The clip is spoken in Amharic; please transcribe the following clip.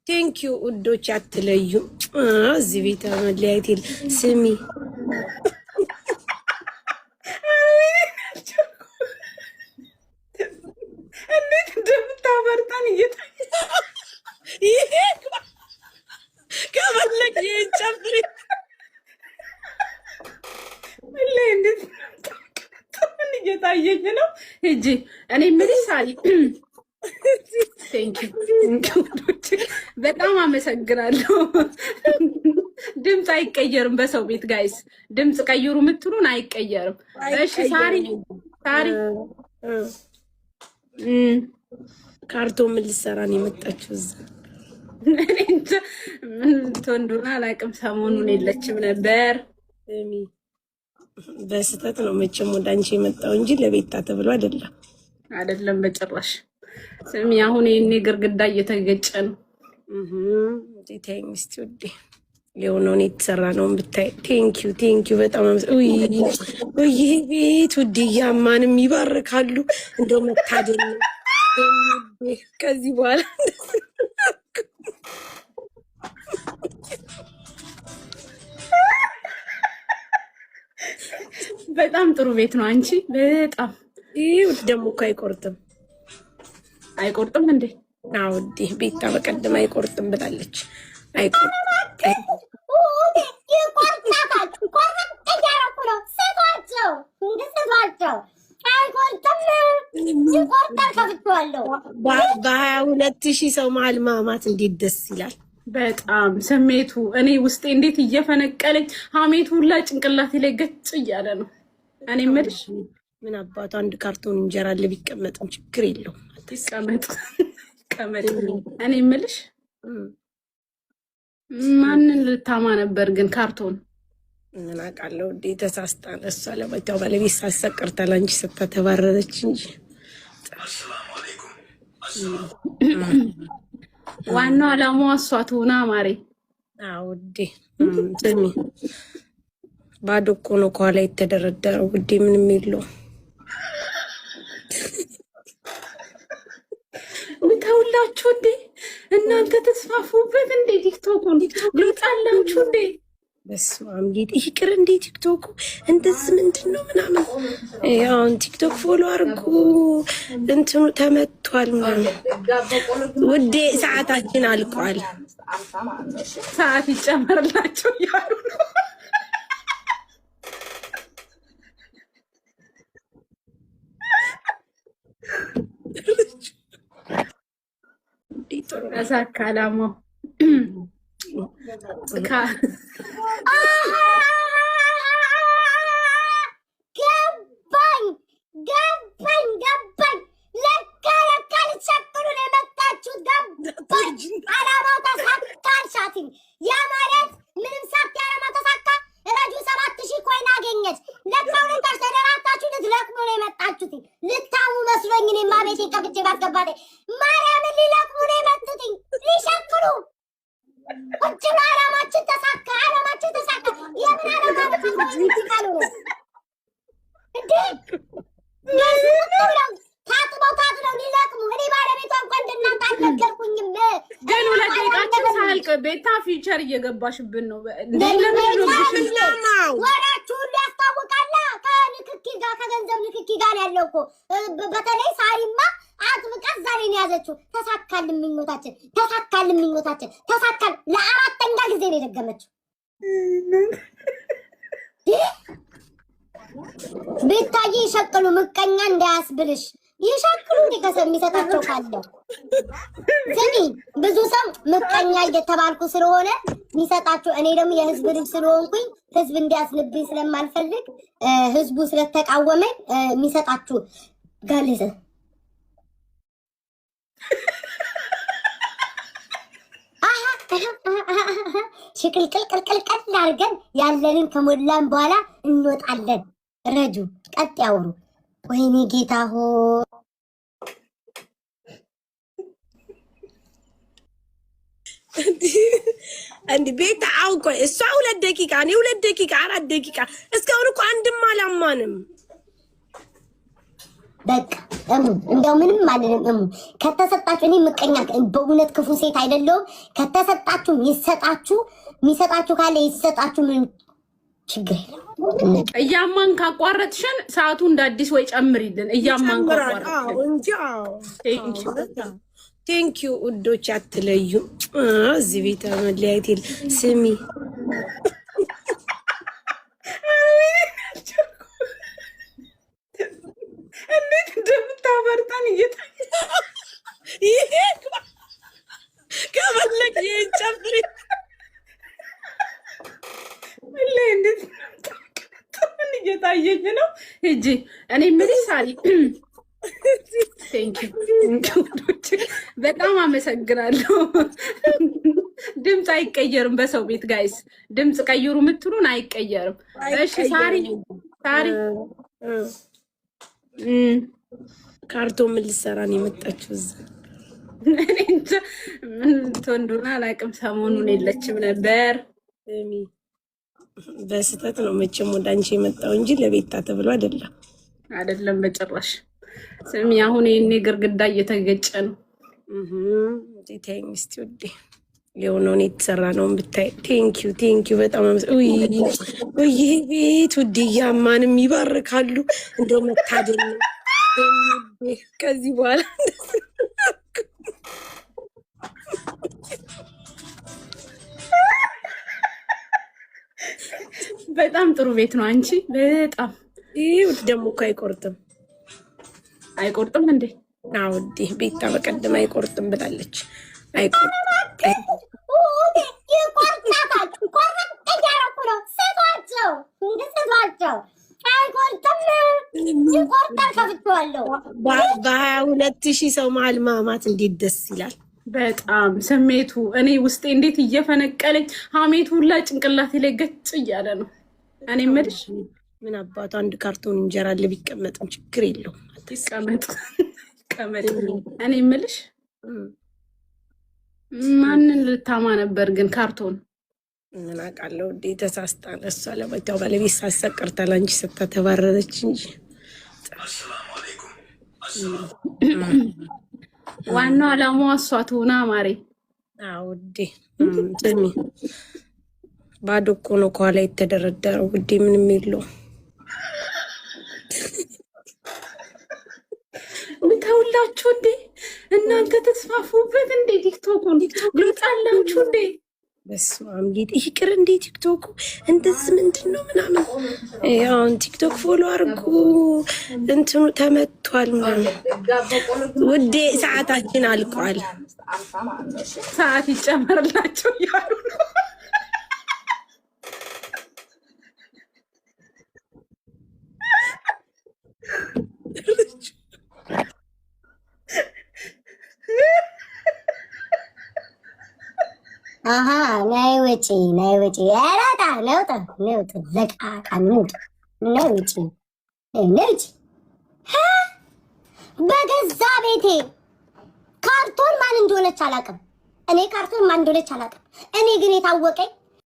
ቴንኪዩ ውዶች አትለዩ። እዚህ ቤት መለያየት የለ። ስሚ እንዴት እንደምታበርታን ከፈለግ ጨፍሪ እንዴት እየታየኝ ነው። ሂጂ እኔ የምልሽ ሳሪ በጣም አመሰግናለሁ። ድምፅ አይቀየርም በሰው ቤት ጋይስ፣ ድምፅ ቀይሩ የምትሉን አይቀየርም። እሺ ሳሪ ካርቶን ምን ልትሰራ ነው የመጣችው? እዛ ምን ትወንዱና አላውቅም። ሰሞኑን የለችም ነበር። በስተት ነው መቼም ወደ አንቺ የመጣው እንጂ ለቤታ ተብሎ አይደለም በጭራሽ። ስሚ አሁን የኔ ግርግዳ እየተገጨ ነው። ቴንኪ ሚስቲ ውዴ ሊሆነውን የተሰራ ነው ብታይ። ቴንኪዩ በጣም ውይ ቤት ውዴ እያማንም ይባርካሉ። እንደው መታደል ነው ከዚህ በኋላ በጣም ጥሩ ቤት ነው። አንቺ በጣም ይሄ ደግሞ እኮ አይቆርጥም እንዴ? አዎ ውዴ ቤታ በቀደም አይቆርጥም ብላለች። አይቆርጥም በ22,000 ሰው መሀል ማማት እንዴት ደስ ይላል። በጣም ስሜቱ እኔ ውስጤ እንዴት እየፈነቀለኝ ሀሜቱ ሁላ ጭንቅላቴ ላይ ገጭ እያለ ነው። እኔ የምልሽ ምን አባቱ አንድ ካርቶን እንጀራ አለ ቢቀመጥም ችግር የለውም። ይቀመጥ። እኔ የምልሽ ማንን ልታማ ነበር ግን ካርቶን? ምን አውቃለሁ እንዴ ተሳስታ እሷ ለባይታው ባለቤት ሳሰቀርታል እንጂ ስታተባረረች እንጂ ዋናው አላማዋ እሷ ትሆና ማሬ። አዎ ውዴ ስሚ ባዶ እኮ ነው ከኋላ የተደረደረው ውዴ፣ ምንም የለውም። ምታውላችሁ እንዴ እናንተ ተስፋፉበት እንዴ ቲክቶኩን ልውጣላችሁ እንዴ? በስመ አብ ጌጥ ይቅር እንዴ ቲክቶኩ እንደዚህ ምንድን ነው ምናምን። ያው ቲክቶክ ፎሎ አድርጉ እንትኑ ተመቷል ውዴ። ሰዓታችን አልቋል። ሰዓት ይጨመርላቸው እያሉ ነው። ተሳካ አላማው። ገባኝ። ለካ ልትሸቅሉ ነው የመጣችሁት። ገባኝ። አላማው ተሳካ። ያ ማለት ምንም ሳት ያለማ ተሳካ። ረጁ 7,000 ኮይን አገኘች። ለካ ሁለታችሁ ተደራታችሁ ልትለቅሙ ነው የመጣችሁት። ልታሙ መስሎኝ እኔማ ቤቴ ከፍቼ ባስገባቴ ማርያምን ሊለቅሙ ነው የመጡት ሊሸቅሉ። ቁጭ ብሎ አላማችን ተሳካ። የምን አላማ ነው እንዴ? ታጥበው ሊለቅሙ። እኔ ባለቤቷ እንኳን እንደናንተ አልነገርኩኝም። ግን 2 ደቂቃችን ሳያልቅ ቤታ ፊቸር እየገባሽብን ነው። ወራችሁ ሁሉ ያስታውቃል። ከንክኪ ጋር ከገንዘብ ንክኪ ጋር ያለው እኮ በተለይ ሳሪማ አጥብቃ ዛሬ ነው ያዘችው። ተሳካልን ምኞታችን። ለ4ኛ ጊዜ ነው የደገመችው። ቤታዬ ይሸቅሉ፣ ምቀኛ እንዳያስብልሽ። ይሸቅሉ እንዴ ከሰው የሚሰጣቸው ካለ ስሚ። ብዙ ሰው ምቀኛ እየተባልኩ ስለሆነ የሚሰጣቸው፣ እኔ ደግሞ የህዝብ ልጅ ስለሆንኩኝ ህዝብ እንዲያስልብኝ ስለማልፈልግ ህዝቡ ስለተቃወመኝ የሚሰጣችሁ ጋልዘ ሽቅልቅልቅልቅል አድርገን ያለንን ከሞላን በኋላ እንወጣለን። ረጁ ቀጥ ያወሩ። ወይኔ ጌታ ሆ እንዲ ቤት አውቆ እሷ 2 ደቂቃ እኔ 2 ደቂቃ 4 ደቂቃ እስካሁን እኮ አንድም አላማንም። በቃ እንደው ምንም አልልም። ከተሰጣችሁ እኔ ምቀኛ በእውነት ክፉ ሴት አይደለሁም። ከተሰጣችሁ ይሰጣችሁ፣ የሚሰጣችሁ ካለ ይሰጣችሁ። ምን ችግር የለም። እያማን ካቋረጥሽን ሰዓቱ እንደ አዲስ ወይ ጨምሪልን። እያማን ቴንኪዩ ውዶች፣ አትለዩ። እዚህ ቤት መለያየት የለ። ስሚ እንዴት እንደምታበርጠን ከፈለግ ይህን ጨምሪ እንዴት እየታየኝ ነው። ሂጂ እኔ የምልሽ ሳሪ በጣም አመሰግናለሁ። ድምፅ አይቀየርም በሰው ቤት ጋይስ፣ ድምፅ ቀይሩ የምትሉን አይቀየርም። እሺ ሳሪ ካርቶን ምን ልትሰራ ነው የመጣችው? እዛ ምን ትወንዱና አላውቅም። ሰሞኑን የለችም ነበር። በስህተት ነው መቼም ወደ አንቺ የመጣው እንጂ ለቤታ ተብሎ አይደለም በጭራሽ። ስሚ አሁን ይሄኔ ግርግዳ እየተገጨ ነው። ተይኝ እስኪ ውዴ፣ የሆነውን የተሰራ ነው ብታይ። ቴንኪዩ በጣም ይሄ ቤት ውዴ እያማንም ይባርካሉ። እንደው መታደል ነው ከዚህ በኋላ በጣም ጥሩ ቤት ነው። አንቺ በጣም ይሄ ደግሞ እኮ አይቆርጥም እንዴ? አዎ ውዴ፣ ቤታ በቀደም አይቆርጥም ብላለች። በ22,000 ሰው መሀል ማማት እንዴት ደስ ይላል። በጣም ስሜቱ እኔ ውስጤ እንዴት እየፈነቀለኝ፣ ሀሜቱ ሁላ ጭንቅላቴ ላይ ገጭ እያለ ነው። እኔ የምልሽ ምን አባቱ አንድ ካርቶን እንጀራ አለ ቢቀመጥም ችግር የለውም። ይቀመጥ። እኔ የምልሽ ማንን ልታማ ነበር ግን ካርቶን? ምን አውቃለሁ እንዴ፣ ተሳስታ እሷ ለመታው ባለቤት ሳሰቀርታል አንቺ ስታ ተባረረች እንጂ ዋናው አላማዋ እሷ ትሆና ማሬ። አዎ ውዴ፣ ስሚ ባዶ እኮ ነው ከኋላ የተደረደረው ውዴ፣ ምንም የለውም። ምታውላችሁ እንዴ እናንተ ተስፋፉበት እንዴ? ቲክቶኩን ልውጣላችሁ እንዴ? በስመ አብ ጌጥ ይቅር እንዴ! ቲክቶኩ እንደዚህ ምንድን ነው ምናምን። አሁን ቲክቶክ ፎሎ አድርጉ እንትኑ ተመቷል ውዴ። ሰዓታችን አልቋል። ሰዓት ይጨመርላቸው እያሉ ነው። አሀ ናይ ውጪ ያራጣ ነውጥ ለቃቃ ነውጥ ናይ ውጪ በገዛ ቤቴ ካርቶን ማን እንደሆነች አላውቅም። እኔ ካርቶን ማን እንደሆነች አላውቅም። እኔ ግን የታወቀኝ